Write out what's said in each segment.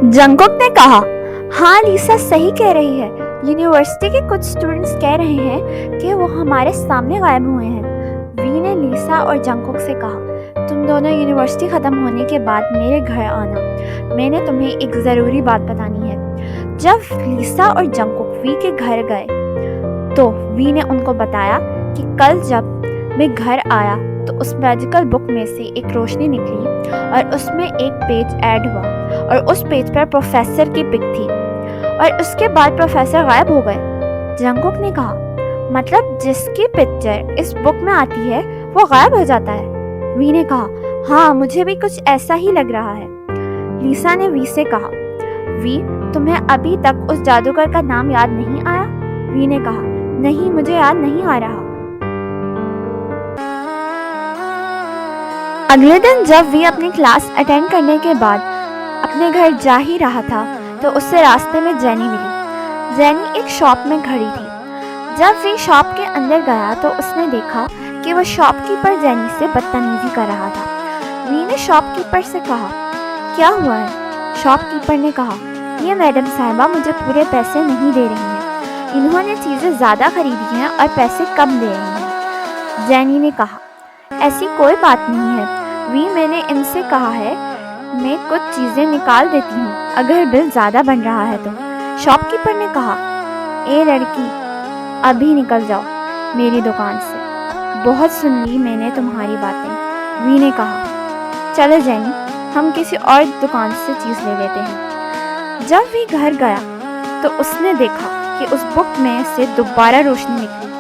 Jungkook ने कहा, हाँ लिसा सही कह रही है। यूनिवर्सिटी के कुछ स्टूडेंट्स कह रहे हैं कि वो हमारे सामने गायब हुए हैं। वी ने लिसा और जंगकुक से कहा, तुम दोनों यूनिवर्सिटी ख़त्म होने के बाद मेरे घर आना, मैंने तुम्हें एक ज़रूरी बात बतानी है। जब लिसा और जंगकुक वी के घर गए तो वी ने उनको बताया कि कल जब मैं घर आया तो उस मैजिकल बुक में से एक रोशनी निकली और उसमें एक पेज ऐड हुआ और उस पेज पर प्रोफेसर की पिक थी और उसके बाद प्रोफेसर गायब हो गए। जंगकुक ने कहा, मतलब जिसकी पिक्चर इस बुक में आती है वो गायब हो जाता है? वी ने कहा, हाँ मुझे भी कुछ ऐसा ही लग रहा है। लिसा ने वी से कहा, वी तुम्हें अभी तक उस जादूगर का नाम याद नहीं आया? वी ने कहा, नहीं मुझे याद नहीं आ रहा। अगले दिन जब वी अपनी क्लास अटेंड करने के बाद अपने घर जा ही रहा था तो उससे रास्ते में जेनी मिली। जेनी एक शॉप में खड़ी थी। जब वी शॉप के अंदर गया तो उसने देखा कि वह शॉपकीपर जेनी से बदतमीजी कर रहा था। वी ने शॉपकीपर से कहा, क्या हुआ है? शॉपकीपर ने कहा, ये मैडम साहिबा मुझे पूरे पैसे नहीं दे रही हैं, इन्होंने चीज़ें ज़्यादा खरीदी हैं और पैसे कम दे रही हैं। जेनी ने कहा, ऐसी कोई बात नहीं है वी, मैंने इनसे कहा है मैं कुछ चीज़ें निकाल देती हूँ अगर बिल ज़्यादा बन रहा है तो। शॉपकीपर ने कहा, ए लड़की अभी निकल जाओ मेरी दुकान से, बहुत सुन ली मैंने तुम्हारी बातें। वी ने कहा, चलो जेनी हम किसी और दुकान से चीज़ ले लेते हैं। जब वी घर गया तो उसने देखा कि उस बुक में से दोबारा रोशनी निकली।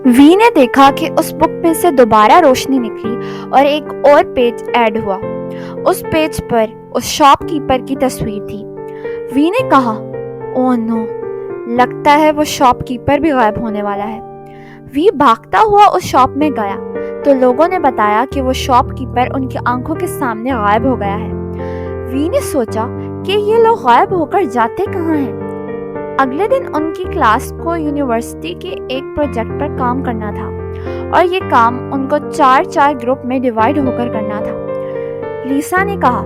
वी ने देखा कि उस बुक में से दोबारा रोशनी निकली और एक और पेज ऐड हुआ। उस पेज पर उस शॉपकीपर की तस्वीर थी। वी ने कहा, ओह नो, लगता है वो शॉपकीपर भी गायब होने वाला है। वी भागता हुआ उस शॉप में गया तो लोगों ने बताया कि वो शॉपकीपर उनकी आंखों के सामने गायब हो गया है। वी ने सोचा कि ये लोग गायब होकर जाते कहाँ हैं। अगले दिन उनकी क्लास को यूनिवर्सिटी के एक प्रोजेक्ट पर काम करना था और ये काम उनको 4-4 ग्रुप में डिवाइड होकर करना था। लिसा ने कहा,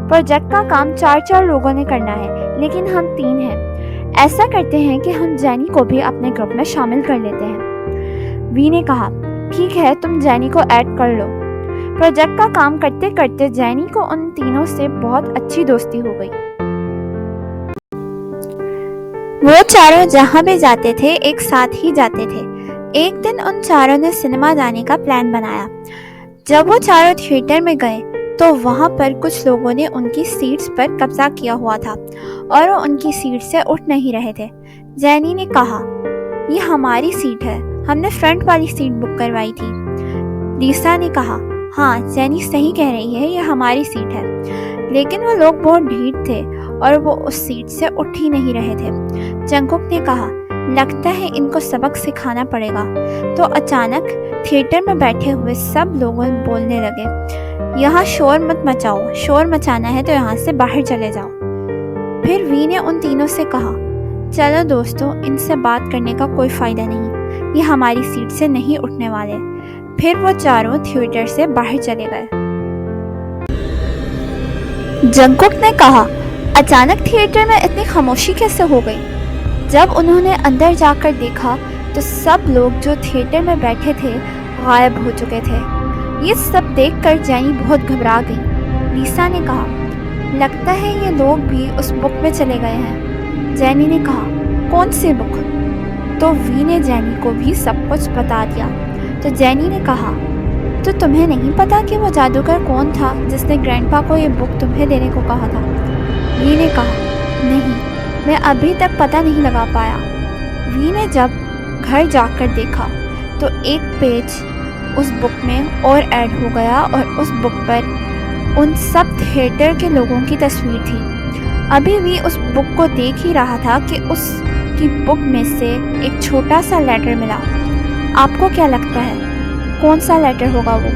प्रोजेक्ट का काम 4-4 लोगों ने करना है लेकिन हम 3 हैं। ऐसा करते हैं कि हम जेनी को भी अपने ग्रुप में शामिल कर लेते हैं। वी ने कहा, ठीक है तुम जेनी को ऐड कर लो। प्रोजेक्ट का काम करते करते जेनी को उन तीनों से बहुत अच्छी दोस्ती हो गई। वो चारों जहाँ भी जाते थे एक साथ ही जाते थे। एक दिन उन चारों ने सिनेमा जाने का प्लान बनाया। जब वो चारों थिएटर में गए तो वहाँ पर कुछ लोगों ने उनकी सीट्स पर कब्जा किया हुआ था और वो उनकी सीट से उठ नहीं रहे थे। जेनी ने कहा, ये हमारी सीट है, हमने फ्रंट वाली सीट बुक करवाई थी। लिसा ने कहा, हाँ जेनी सही कह रही है, ये हमारी सीट है। लेकिन वो लोग बहुत ढीठ थे और वो उस सीट से उठ ही नहीं रहे थे। जंगकुक ने कहा, लगता है इनको सबक सिखाना पड़ेगा। तो अचानक थिएटर में बैठे हुए सब लोग बोलने लगे, यहाँ शोर मत मचाओ, शोर मचाना है तो यहाँ से बाहर चले जाओ। फिर वी ने उन तीनों से कहा, चलो दोस्तों इनसे बात करने का कोई फ़ायदा नहीं, ये हमारी सीट से नहीं उठने वाले। फिर वो चारों थिएटर से बाहर चले गए। जंगकुक ने कहा, अचानक थिएटर में इतनी खामोशी कैसे हो गई? जब उन्होंने अंदर जाकर देखा तो सब लोग जो थिएटर में बैठे थे गायब हो चुके थे। ये सब देखकर जेनी बहुत घबरा गई। लिसा ने कहा, लगता है ये लोग भी उस बुक में चले गए हैं। जेनी ने कहा, कौन सी बुक? तो वी ने जेनी को भी सब कुछ बता दिया। तो जेनी ने कहा, तो तुम्हें नहीं पता कि वो जादूगर कौन था जिसने ग्रैंडपा को ये बुक तुम्हें देने को कहा था? वी ने कहा, नहीं, मैं अभी तक पता नहीं लगा पाया। वी ने जब घर जाकर देखा तो एक पेज उस बुक में और ऐड हो गया और उस बुक पर उन सब थिएटर के लोगों की तस्वीर थी। अभी वी उस बुक को देख ही रहा था कि उसकी बुक में से एक छोटा सा लेटर मिला। आपको क्या लगता है कौन सा लेटर होगा वो?